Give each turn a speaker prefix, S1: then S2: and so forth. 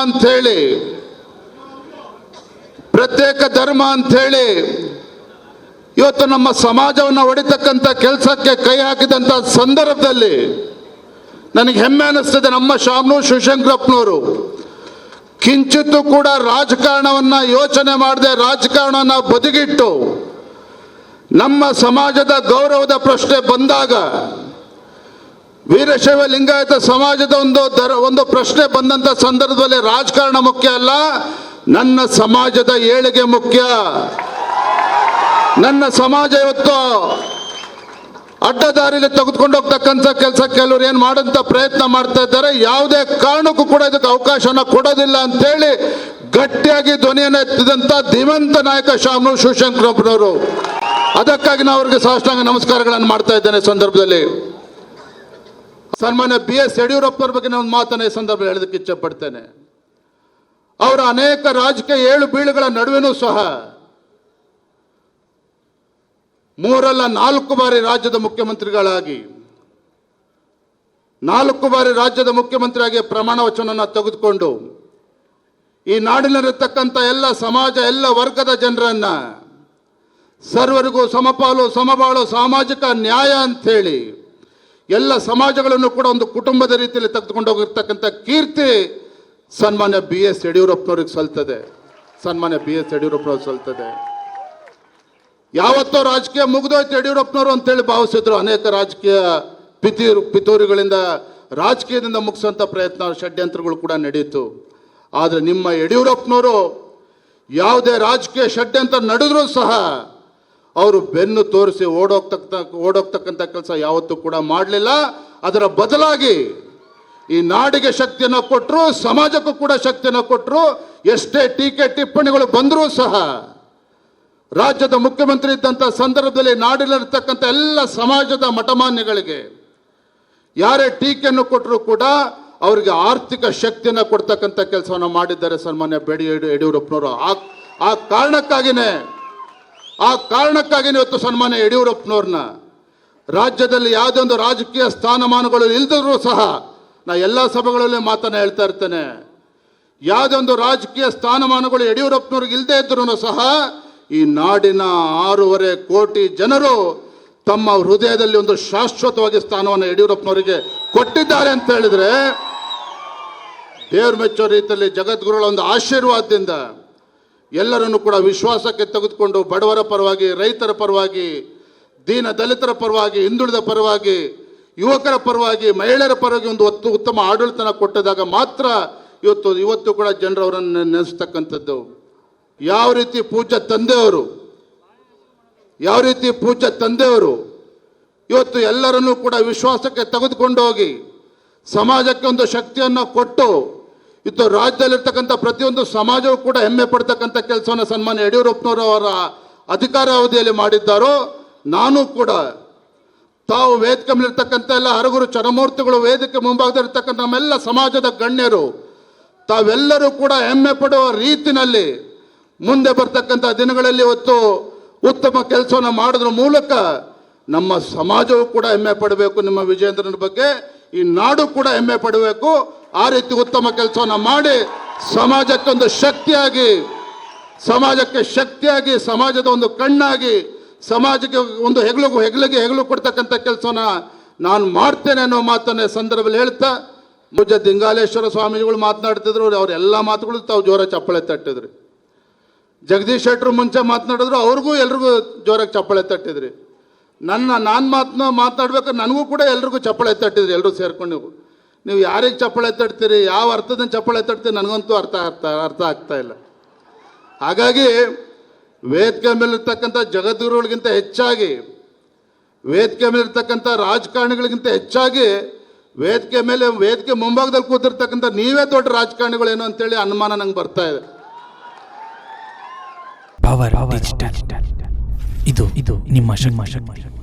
S1: ಅಂಥೇಳಿ, ಪ್ರತ್ಯೇಕ ಧರ್ಮ ಅಂಥೇಳಿ ಇವತ್ತು ನಮ್ಮ ಸಮಾಜವನ್ನು ಹೊಡಿತಕ್ಕಂಥ ಕೆಲಸಕ್ಕೆ ಕೈ ಹಾಕಿದಂಥ ಸಂದರ್ಭದಲ್ಲಿ ನನಗೆ ಹೆಮ್ಮೆ ಅನ್ನಿಸ್ತದೆ. ನಮ್ಮ ಶಾಮನೂರು ಶಿವಶಂಕರಪ್ಪನವರು ಕಿಂಚಿತ್ತೂ ಕೂಡ ರಾಜಕಾರಣವನ್ನು ಯೋಚನೆ ಮಾಡದೆ, ರಾಜಕಾರಣವನ್ನು ಬದಿಗಿಟ್ಟು ನಮ್ಮ ಸಮಾಜದ ಗೌರವದ ಪ್ರಶ್ನೆ ಬಂದಾಗ, ವೀರಶೈವ ಲಿಂಗಾಯತ ಸಮಾಜದ ಒಂದು ಪ್ರಶ್ನೆ ಬಂದಂಥ ಸಂದರ್ಭದಲ್ಲಿ ರಾಜಕಾರಣ ಮುಖ್ಯ ಅಲ್ಲ, ನನ್ನ ಸಮಾಜದ ಏಳಿಗೆ ಮುಖ್ಯ. ನನ್ನ ಸಮಾಜ ಇವತ್ತು ಅಡ್ಡದಾರಿಯಲ್ಲಿ ತೆಗೆದುಕೊಂಡು ಹೋಗ್ತಕ್ಕಂಥ ಕೆಲಸ ಕೆಲವರು ಏನು ಮಾಡೋಂಥ ಪ್ರಯತ್ನ ಮಾಡ್ತಾ ಇದ್ದಾರೆ. ಯಾವುದೇ ಕಾರಣಕ್ಕೂ ಕೂಡ ಇದಕ್ಕೆ ಅವಕಾಶನ ಕೊಡೋದಿಲ್ಲ ಅಂತೇಳಿ ಗಟ್ಟಿಯಾಗಿ ಧ್ವನಿಯನ್ನು ಎತ್ತಿದಂಥ ಧೀಮಂತ ನಾಯಕ ಶಾಮನೂರು ಶಿವಶಂಕರಪ್ಪನವರು. ಅದಕ್ಕಾಗಿ ನಾನು ಅವರಿಗೆ ಸಾಷ್ಟಾಂಗ ನಮಸ್ಕಾರಗಳನ್ನು ಮಾಡ್ತಾ ಇದ್ದೇನೆ. ಸಂದರ್ಭದಲ್ಲಿ ಸನ್ಮಾನ್ಯ BS ಯಡಿಯೂರಪ್ಪನವ್ರ ಬಗ್ಗೆ ನಾನು ಒಂದು ಮಾತನ್ನು ಈ ಸಂದರ್ಭದಲ್ಲಿ ಹೇಳೋದಕ್ಕೆ ಇಚ್ಛೆಪಡ್ತೇನೆ. ಅವರ ಅನೇಕ ರಾಜಕೀಯ ಏಳು ಬೀಳುಗಳ ನಡುವೆನೂ ಸಹ 3 ಅಲ್ಲ 4 ಬಾರಿ ರಾಜ್ಯದ ಮುಖ್ಯಮಂತ್ರಿಗಳಾಗಿ 4 ಬಾರಿ ರಾಜ್ಯದ ಮುಖ್ಯಮಂತ್ರಿಯಾಗಿ ಪ್ರಮಾಣ ವಚನವನ್ನು ತೆಗೆದುಕೊಂಡು ಈ ನಾಡಿನಲ್ಲಿರ್ತಕ್ಕಂಥ ಎಲ್ಲ ಸಮಾಜ, ಎಲ್ಲ ವರ್ಗದ ಜನರನ್ನ ಸರ್ವರಿಗೂ ಸಮಪಾಲು ಸಮಬಾಳು ಸಾಮಾಜಿಕ ನ್ಯಾಯ ಅಂಥೇಳಿ ಎಲ್ಲ ಸಮಾಜಗಳನ್ನು ಕೂಡ ಒಂದು ಕುಟುಂಬದ ರೀತಿಯಲ್ಲಿ ತೆಗೆದುಕೊಂಡು ಹೋಗಿರ್ತಕ್ಕಂಥ ಕೀರ್ತಿ ಸನ್ಮಾನ್ಯ BS ಯಡಿಯೂರಪ್ಪನವ್ರಿಗೆ ಸಲ್ತದೆ. ಸನ್ಮಾನ್ಯ BS ಯಡಿಯೂರಪ್ಪನವ್ರಿಗೆ ಸಲ್ತದೆ. ಯಾವತ್ತೋ ರಾಜಕೀಯ ಮುಗಿದೋಯ್ತು ಯಡಿಯೂರಪ್ಪನವರು ಅಂತೇಳಿ ಭಾವಿಸಿದ್ರು. ಅನೇಕ ರಾಜಕೀಯ ಪಿತೂರಿಗಳಿಂದ ರಾಜಕೀಯದಿಂದ ಮುಗಿಸೋಂಥ ಪ್ರಯತ್ನ, ಷಡ್ಯಂತ್ರಗಳು ಕೂಡ ನಡೀತು. ಆದರೆ ನಿಮ್ಮ ಯಡಿಯೂರಪ್ಪನವರು ಯಾವುದೇ ರಾಜಕೀಯ ಷಡ್ಯಂತ್ರ ನಡೆದರೂ ಸಹ ಅವರು ಬೆನ್ನು ತೋರಿಸಿ ಓಡೋಗ್ತಕ್ಕಂಥ ಕೆಲಸ ಯಾವತ್ತೂ ಕೂಡ ಮಾಡಲಿಲ್ಲ. ಅದರ ಬದಲಾಗಿ ಈ ನಾಡಿಗೆ ಶಕ್ತಿಯನ್ನು ಕೊಟ್ಟರು, ಸಮಾಜಕ್ಕೂ ಕೂಡ ಶಕ್ತಿಯನ್ನು ಕೊಟ್ಟರು. ಎಷ್ಟೇ ಟೀಕೆ ಟಿಪ್ಪಣಿಗಳು ಬಂದರೂ ಸಹ ರಾಜ್ಯದ ಮುಖ್ಯಮಂತ್ರಿ ಇದ್ದಂಥ ಸಂದರ್ಭದಲ್ಲಿ ನಾಡಿನಲ್ಲಿರ್ತಕ್ಕಂಥ ಎಲ್ಲ ಸಮಾಜದ ಮಠಮಾನ್ಯಗಳಿಗೆ ಯಾರೇ ಟೀಕೆಯನ್ನು ಕೊಟ್ಟರೂ ಕೂಡ ಅವರಿಗೆ ಆರ್ಥಿಕ ಶಕ್ತಿಯನ್ನು ಕೊಡ್ತಕ್ಕಂಥ ಕೆಲಸವನ್ನು ಮಾಡಿದ್ದಾರೆ ಸನ್ಮಾನ್ಯ ಯಡಿಯೂರಪ್ಪನವರು. ಆ ಕಾರಣಕ್ಕಾಗಿನೇ ಇವತ್ತು ಸನ್ಮಾನ್ಯ ಯಡಿಯೂರಪ್ಪನವ್ರನ್ನ ರಾಜ್ಯದಲ್ಲಿ ಯಾವುದೇ ಒಂದು ರಾಜಕೀಯ ಸ್ಥಾನಮಾನಗಳು ಇಲ್ಲದಿದ್ರೂ ಸಹ, ನಾ ಎಲ್ಲ ಸಭೆಗಳಲ್ಲಿ ಮಾತನ್ನು ಹೇಳ್ತಾ ಇರ್ತೇನೆ, ಯಾವುದೇ ಒಂದು ರಾಜಕೀಯ ಸ್ಥಾನಮಾನಗಳು ಯಡಿಯೂರಪ್ಪನವ್ರಿಗೆ ಇಲ್ಲದೆ ಇದ್ರೂ ಸಹ ಈ ನಾಡಿನ 6.5 ಕೋಟಿ ಜನರು ತಮ್ಮ ಹೃದಯದಲ್ಲಿ ಒಂದು ಶಾಶ್ವತವಾಗಿ ಸ್ಥಾನವನ್ನು ಯಡಿಯೂರಪ್ಪನವರಿಗೆ ಕೊಟ್ಟಿದ್ದಾರೆ ಅಂತ ಹೇಳಿದ್ರೆ, ದೇವ್ರ ಮೆಚ್ಚೋ ರೀತಿಯಲ್ಲಿ ಜಗದ್ಗುರುಗಳ ಒಂದು ಆಶೀರ್ವಾದದಿಂದ ಎಲ್ಲರನ್ನು ಕೂಡ ವಿಶ್ವಾಸಕ್ಕೆ ತೆಗೆದುಕೊಂಡು ಬಡವರ ಪರವಾಗಿ, ರೈತರ ಪರವಾಗಿ, ದೀನ ದಲಿತರ ಪರವಾಗಿ, ಹಿಂದುಳಿದ ಪರವಾಗಿ, ಯುವಕರ ಪರವಾಗಿ, ಮಹಿಳೆಯರ ಪರವಾಗಿ ಒಂದು ಉತ್ತಮ ಆಡಳಿತನ ಕೊಟ್ಟಿದಾಗ ಮಾತ್ರ ಇವತ್ತು ಕೂಡ ಜನರು ಅವರನ್ನು ನೆನೆಸ್ತಕ್ಕಂಥದ್ದು. ಯಾವ ರೀತಿ ಪೂಜ್ಯ ತಂದೆಯವರು ಇವತ್ತು ಎಲ್ಲರನ್ನೂ ಕೂಡ ವಿಶ್ವಾಸಕ್ಕೆ ತೆಗೆದುಕೊಂಡು ಹೋಗಿ ಸಮಾಜಕ್ಕೆ ಒಂದು ಶಕ್ತಿಯನ್ನು ಕೊಟ್ಟು ಇವತ್ತು ರಾಜ್ಯದಲ್ಲಿರ್ತಕ್ಕಂಥ ಪ್ರತಿಯೊಂದು ಸಮಾಜವೂ ಕೂಡ ಹೆಮ್ಮೆ ಪಡ್ತಕ್ಕಂಥ ಕೆಲಸವನ್ನು ಸನ್ಮಾನ್ಯ ಯಡಿಯೂರಪ್ಪನವರು ಅವರ ಅಧಿಕಾರಾವಧಿಯಲ್ಲಿ ಮಾಡಿದ್ದಾರೋ, ನಾನು ಕೂಡ ತಾವು ವೇದಿಕೆ ಮೇಲಿರ್ತಕ್ಕಂಥ ಎಲ್ಲ ಹರಗುರು ಚರಮೂರ್ತಿಗಳು, ವೇದಿಕೆ ಮುಂಭಾಗದಲ್ಲಿರ್ತಕ್ಕಂಥ ನಮ್ಮೆಲ್ಲ ಸಮಾಜದ ಗಣ್ಯರು, ತಾವೆಲ್ಲರೂ ಕೂಡ ಹೆಮ್ಮೆ ಪಡುವ ರೀತಿಯಲ್ಲಿ ಮುಂದೆ ಬರ್ತಕ್ಕಂಥ ದಿನಗಳಲ್ಲಿ ಇವತ್ತು ಉತ್ತಮ ಕೆಲಸವನ್ನು ಮಾಡೋದ್ರ ಮೂಲಕ ನಮ್ಮ ಸಮಾಜವೂ ಕೂಡ ಹೆಮ್ಮೆ ಪಡಬೇಕು. ನಿಮ್ಮ ವಿಜೇಂದ್ರನ ಬಗ್ಗೆ ಈ ನಾಡು ಕೂಡ ಹೆಮ್ಮೆ ಪಡಬೇಕು. ಆ ರೀತಿ ಉತ್ತಮ ಕೆಲಸವನ್ನು ಮಾಡಿ ಸಮಾಜಕ್ಕೆ ಶಕ್ತಿಯಾಗಿ, ಸಮಾಜದ ಒಂದು ಕಣ್ಣಾಗಿ, ಸಮಾಜಕ್ಕೆ ಒಂದು ಹೆಗಲು ಕೊಡ್ತಕ್ಕಂಥ ಕೆಲಸವನ್ನು ನಾನು ಮಾಡ್ತೇನೆ ಅನ್ನೋ ಮಾತನ್ನೇ ಸಂದರ್ಭದಲ್ಲಿ ಹೇಳ್ತಾ, ಪೂಜ್ಯ ದಿಂಗಾಲೇಶ್ವರ ಸ್ವಾಮಿಗಳು ಮಾತನಾಡ್ತಿದ್ರು, ಅವರೆಲ್ಲ ಮಾತುಗಳು ತಾವು ಜೋರ ಚಪ್ಪಳೆ ತಟ್ಟಿದ್ರಿ. ಜಗದೀಶ್ ಶೆಟ್ಟರು ಮುಂಚೆ ಮಾತನಾಡಿದ್ರು, ಅವ್ರಿಗೂ ಎಲ್ರಿಗೂ ಜೋರಾಗಿ ಚಪ್ಪಳೆ ತಟ್ಟಿದ್ರಿ. ನಾನು ಮಾತನಾಡ್ಬೇಕಾದ್ರೆ ನನಗೂ ಕೂಡ ಎಲ್ರಿಗೂ ಚಪ್ಪಳೆ ತಟ್ಟಿದ್ರಿ. ಎಲ್ಲರೂ ಸೇರ್ಕೊಂಡು ನೀವು ಯಾರಿಗೆ ಚಪ್ಪಳೆ ತಟ್ತೀರಿ, ಯಾವ ಅರ್ಥದಿಂದ ಚಪ್ಪಳೆ ತಟ್ತೀರಿ, ನನಗಂತೂ ಅರ್ಥ ಆಗ್ತಾ ಇಲ್ಲ. ಹಾಗಾಗಿ ವೇದಿಕೆ ಮೇಲಿರ್ತಕ್ಕಂಥ ಜಗದ್ಗುರುಗಳಿಗಿಂತ ಹೆಚ್ಚಾಗಿ, ವೇದಿಕೆ ಮೇಲಿರ್ತಕ್ಕಂಥ ರಾಜಕಾರಣಿಗಳಿಗಿಂತ ಹೆಚ್ಚಾಗಿ ವೇದಿಕೆ ಮುಂಭಾಗದಲ್ಲಿ ಕೂತಿರ್ತಕ್ಕಂಥ ನೀವೇ ದೊಡ್ಡ ರಾಜಕಾರಣಿಗಳೇನು ಅಂತೇಳಿ ಅನುಮಾನ ನಂಗೆ ಬರ್ತಾ ಇದೆ.
S2: ಪವರ್ ಡಿಜಿಟಲ್ ಇದು ನಿಮ್ಮ ಶಕ್ತಿ.